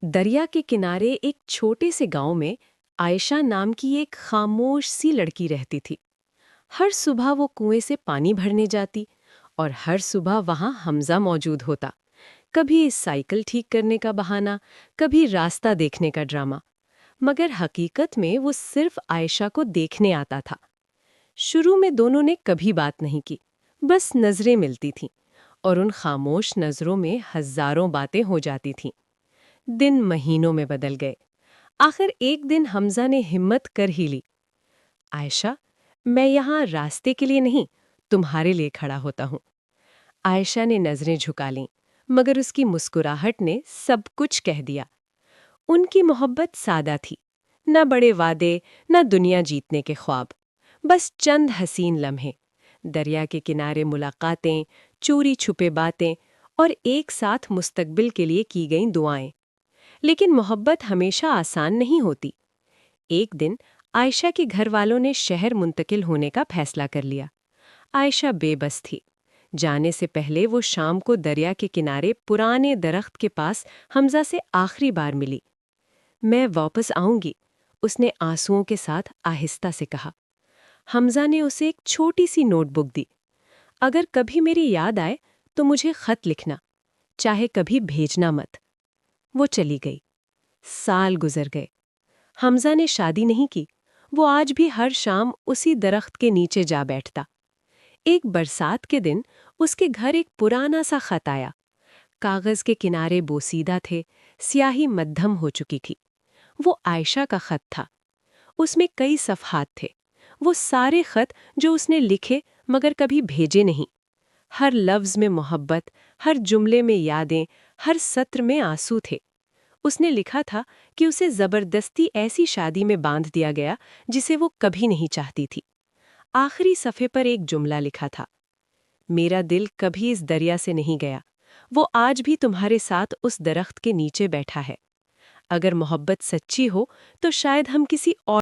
دریا کے کنارے ایک چھوٹے سے گاؤں میں عائشہ نام کی ایک خاموش سی لڑکی رہتی تھی۔ ہر صبح وہ کنویں سے پانی بھرنے جاتی اور ہر صبح وہاں حمزہ موجود ہوتا۔ کبھی سائیکل ٹھیک کرنے کا بہانہ، کبھی راستہ دیکھنے کا ڈرامہ، مگر حقیقت میں وہ صرف عائشہ کو دیکھنے آتا تھا۔ شروع میں دونوں نے کبھی بات نہیں کی، بس نظریں ملتی تھیں، اور ان خاموش نظروں میں ہزاروں باتیں ہو جاتی تھیں۔ دن مہینوں میں بدل گئے۔ آخر ایک دن حمزہ نے ہمت کر ہی لی۔ عائشہ، میں یہاں راستے کے لیے نہیں، تمہارے لیے کھڑا ہوتا ہوں۔ عائشہ نے نظریں جھکا لیں، مگر اس کی مسکراہٹ نے سب کچھ کہہ دیا۔ ان کی محبت سادہ تھی، نہ بڑے وعدے، نہ دنیا جیتنے کے خواب، بس چند حسین لمحے، دریا کے کنارے ملاقاتیں، چوری چھپے باتیں، اور ایک ساتھ مستقبل کے لیے کی گئیں دعائیں۔ لیکن محبت ہمیشہ آسان نہیں ہوتی۔ ایک دن عائشہ کے گھر والوں نے شہر منتقل ہونے کا فیصلہ کر لیا۔ عائشہ بے بس تھی۔ جانے سے پہلے وہ شام کو دریا کے کنارے پرانے درخت کے پاس حمزہ سے آخری بار ملی۔ میں واپس آؤں گی، اس نے آنسوؤں کے ساتھ آہستہ سے کہا۔ حمزہ نے اسے ایک چھوٹی سی نوٹ بک دی۔ اگر کبھی میری یاد آئے تو مجھے خط لکھنا، چاہے کبھی بھیجنا مت۔ وہ چلی گئی۔ سال گزر گئے۔ حمزہ نے شادی نہیں کی۔ وہ آج بھی ہر شام اسی درخت کے نیچے جا بیٹھتا۔ ایک برسات کے دن اس کے گھر ایک پرانا سا خط آیا۔ کاغذ کے کنارے بوسیدہ تھے، سیاہی مدھم ہو چکی تھی۔ وہ عائشہ کا خط تھا۔ اس میں کئی صفحات تھے، وہ سارے خط جو اس نے لکھے مگر کبھی بھیجے نہیں۔ ہر لفظ میں محبت، ہر جملے میں یادیں، ہر سطر میں آنسو تھے۔ اس نے لکھا تھا کہ اسے زبردستی ایسی شادی میں باندھ دیا گیا جسے وہ کبھی نہیں چاہتی تھی۔ آخری صفحے پر ایک جملہ لکھا تھا: میرا دل کبھی اس دریا سے نہیں گیا، وہ آج بھی تمہارے ساتھ اس درخت کے نیچے بیٹھا ہے۔ اگر محبت سچی ہو تو شاید ہم کسی اور